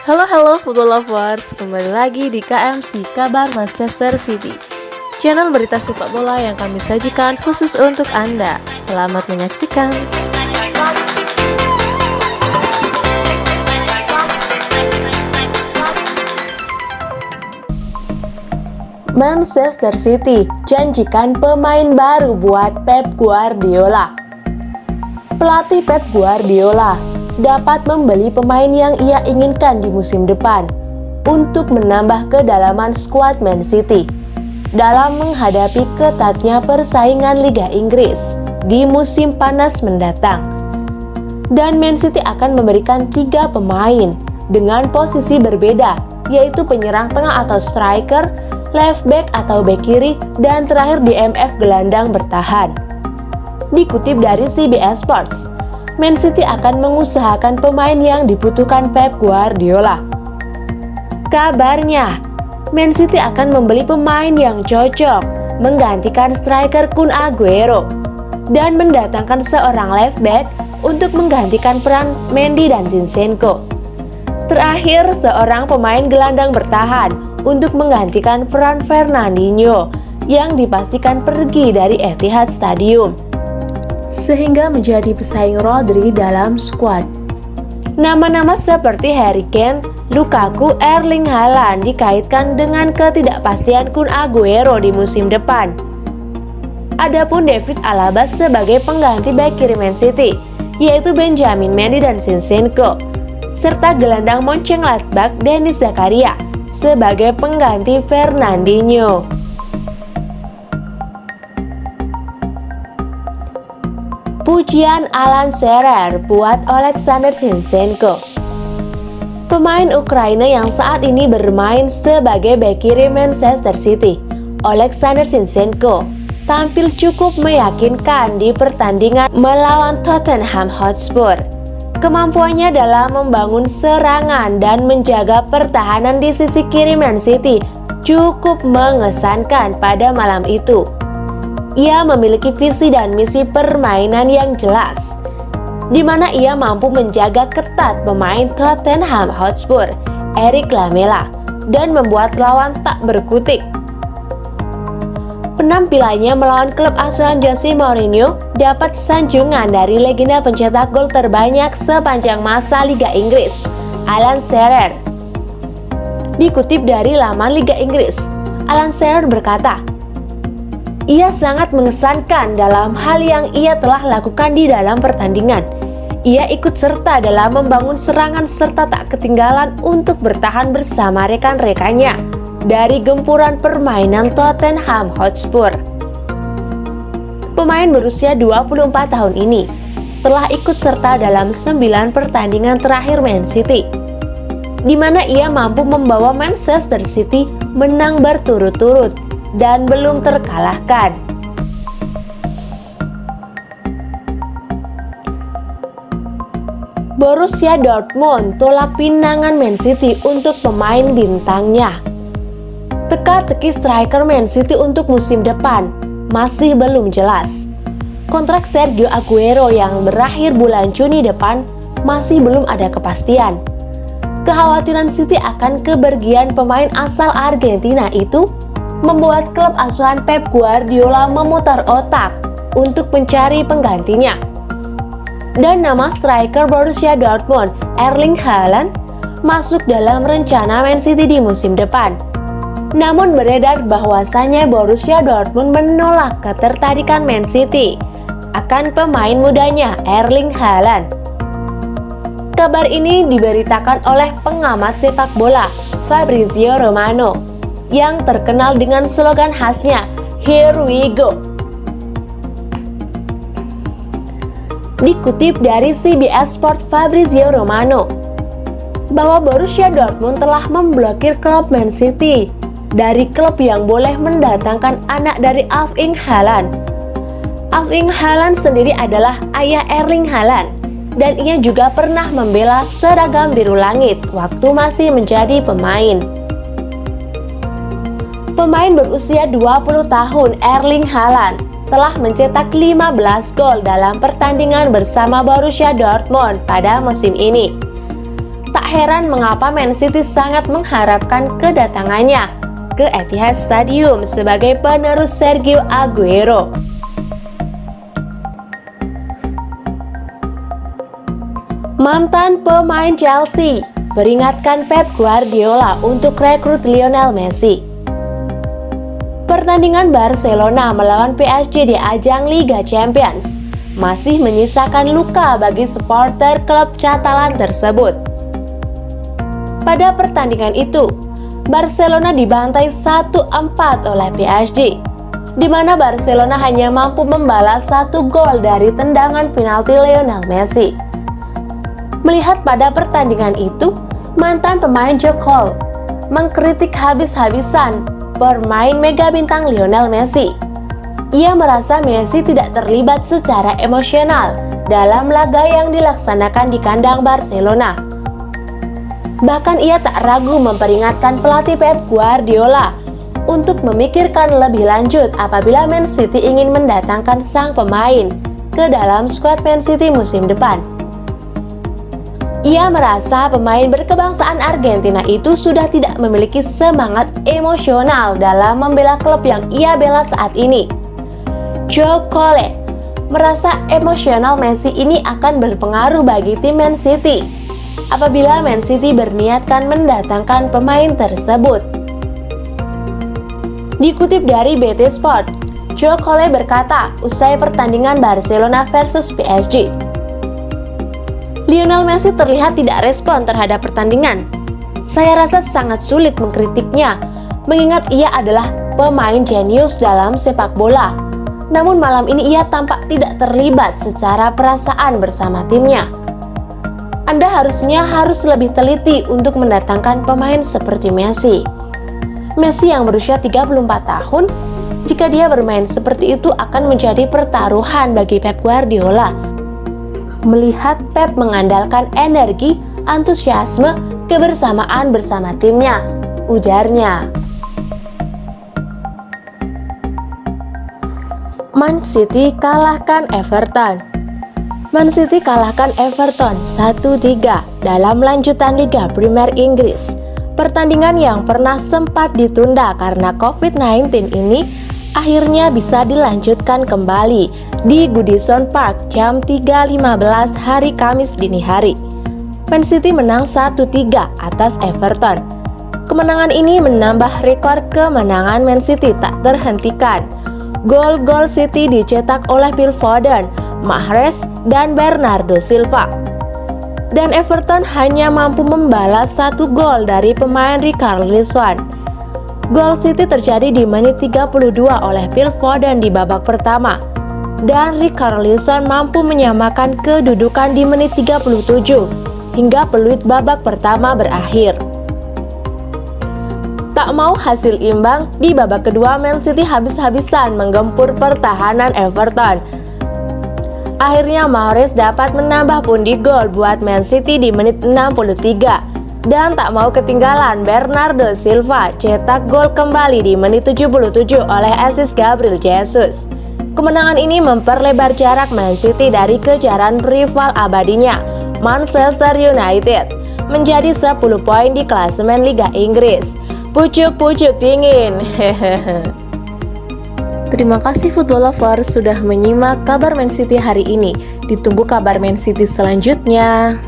Halo football lovers, kembali lagi di KMC Kabar Manchester City, channel berita sepak bola yang kami sajikan khusus untuk Anda. Selamat menyaksikan. Manchester City janjikan pemain baru buat Pep Guardiola. Pelatih Pep Guardiola dapat membeli pemain yang ia inginkan di musim depan untuk menambah kedalaman skuad Man City dalam menghadapi ketatnya persaingan Liga Inggris di musim panas mendatang. Dan Man City akan memberikan 3 pemain dengan posisi berbeda, yaitu penyerang tengah atau striker, left back atau back kiri, dan terakhir DMF gelandang bertahan. Dikutip dari CBS Sports, Man City akan mengusahakan pemain yang dibutuhkan Pep Guardiola. Kabarnya, Man City akan membeli pemain yang cocok menggantikan striker Kun Aguero dan mendatangkan seorang left back untuk menggantikan peran Mendy dan Zinchenko. Terakhir, seorang pemain gelandang bertahan untuk menggantikan peran Fernandinho yang dipastikan pergi dari Etihad Stadium, sehingga menjadi pesaing Rodri dalam skuad. Nama-nama seperti Harry Kane, Lukaku, Erling Haaland dikaitkan dengan ketidakpastian Kun Aguero di musim depan. Adapun David Alaba sebagai pengganti bek kiri Man City, yaitu Benjamin Mendy dan Zinchenko, serta gelandang Mönchengladbach Denis Zakaria sebagai pengganti Fernandinho. Pujian Alan Shearer buat Alexander Zinchenko. Pemain Ukraina yang saat ini bermain sebagai bek kiri Manchester City, Alexander Zinchenko, tampil cukup meyakinkan di pertandingan melawan Tottenham Hotspur. Kemampuannya dalam membangun serangan dan menjaga pertahanan di sisi kiri Man City cukup mengesankan pada malam itu. Ia memiliki visi dan misi permainan yang jelas, di mana ia mampu menjaga ketat pemain Tottenham Hotspur, Eric Lamela, dan membuat lawan tak berkutik. Penampilannya melawan klub asuhan Jose Mourinho dapat sanjungan dari legenda pencetak gol terbanyak sepanjang masa Liga Inggris, Alan Shearer. Dikutip dari laman Liga Inggris, Alan Shearer berkata, "Ia sangat mengesankan dalam hal yang ia telah lakukan di dalam pertandingan. Ia ikut serta dalam membangun serangan serta tak ketinggalan untuk bertahan bersama rekan-rekannya dari gempuran permainan Tottenham Hotspur." Pemain berusia 24 tahun ini telah ikut serta dalam 9 pertandingan terakhir Man City, di mana ia mampu membawa Manchester City menang berturut-turut dan belum terkalahkan. Borussia Dortmund tolak pinangan Man City untuk pemain bintangnya. Teka-teki striker Man City untuk musim depan masih belum jelas. Kontrak Sergio Aguero yang berakhir bulan Juni depan masih belum ada kepastian. Kekhawatiran City akan kepergian pemain asal Argentina itu membuat klub asuhan Pep Guardiola memutar otak untuk mencari penggantinya. Dan nama striker Borussia Dortmund, Erling Haaland, masuk dalam rencana Man City di musim depan. Namun beredar bahwasannya Borussia Dortmund menolak ketertarikan Man City akan pemain mudanya Erling Haaland. Kabar ini diberitakan oleh pengamat sepak bola Fabrizio Romano yang terkenal dengan slogan khasnya "Here we go". Dikutip dari CBS Sport Fabrizio Romano bahwa Borussia Dortmund telah memblokir klub Man City dari klub yang boleh mendatangkan anak dari Erling Haaland. Erling Haaland sendiri adalah ayah Erling Haaland dan ia juga pernah membela seragam biru langit waktu masih menjadi pemain. Pemain berusia 20 tahun Erling Haaland telah mencetak 15 gol dalam pertandingan bersama Borussia Dortmund pada musim ini. Tak heran mengapa Man City sangat mengharapkan kedatangannya ke Etihad Stadium sebagai penerus Sergio Aguero. Mantan pemain Chelsea peringatkan Pep Guardiola untuk rekrut Lionel Messi. Pertandingan Barcelona melawan PSG di ajang Liga Champions masih menyisakan luka bagi supporter klub Catalan tersebut. Pada pertandingan itu, Barcelona dibantai 1-4 oleh PSG, di mana Barcelona hanya mampu membalas 1 gol dari tendangan penalti Lionel Messi. Melihat pada pertandingan itu, mantan pemain Joe Cole mengkritik habis-habisan bermain mega bintang Lionel Messi. Ia merasa Messi tidak terlibat secara emosional dalam laga yang dilaksanakan di kandang Barcelona. Bahkan ia tak ragu memperingatkan pelatih Pep Guardiola untuk memikirkan lebih lanjut apabila Man City ingin mendatangkan sang pemain ke dalam skuad Man City musim depan. Ia merasa pemain berkebangsaan Argentina itu sudah tidak memiliki semangat emosional dalam membela klub yang ia bela saat ini. Joe Cole merasa emosional Messi ini akan berpengaruh bagi tim Man City apabila Man City berniatkan mendatangkan pemain tersebut. Dikutip dari BT Sport, Joe Cole berkata usai pertandingan Barcelona versus PSG, Lionel Messi terlihat tidak respon terhadap pertandingan. Saya rasa sangat sulit mengkritiknya, mengingat ia adalah pemain jenius dalam sepak bola. Namun malam ini ia tampak tidak terlibat secara perasaan bersama timnya. Anda harusnya harus lebih teliti untuk mendatangkan pemain seperti Messi. Messi yang berusia 34 tahun, jika dia bermain seperti itu akan menjadi pertaruhan bagi Pep Guardiola. Melihat Pep mengandalkan energi, antusiasme, kebersamaan bersama timnya, ujarnya. Man City kalahkan Everton. Man City kalahkan Everton 1-3 dalam lanjutan Liga Premier Inggris. Pertandingan yang pernah sempat ditunda karena COVID-19 ini akhirnya bisa dilanjutkan kembali di Goodison Park jam 3.15 hari Kamis dini hari. Man City menang 1-3 atas Everton. Kemenangan ini menambah rekor kemenangan Man City tak terhentikan. Gol-gol City dicetak oleh Phil Foden, Mahrez, dan Bernardo Silva. Dan Everton hanya mampu membalas 1 gol dari pemain Richarlison. Gol City terjadi di menit 32 oleh Phil Foden di babak pertama. Dan Richarlison mampu menyamakan kedudukan di menit 37 hingga peluit babak pertama berakhir. Tak mau hasil imbang, di babak kedua Man City habis-habisan menggempur pertahanan Everton. Akhirnya Mahrez dapat menambah pundi gol buat Man City di menit 63. Dan tak mau ketinggalan, Bernardo Silva cetak gol kembali di menit 77 oleh assist Gabriel Jesus. Kemenangan ini memperlebar jarak Man City dari kejaran rival abadinya, Manchester United, menjadi 10 poin di klasemen Liga Inggris. Pucuk-pucuk dingin. Terima kasih football lovers sudah menyimak kabar Man City hari ini. Ditunggu kabar Man City selanjutnya.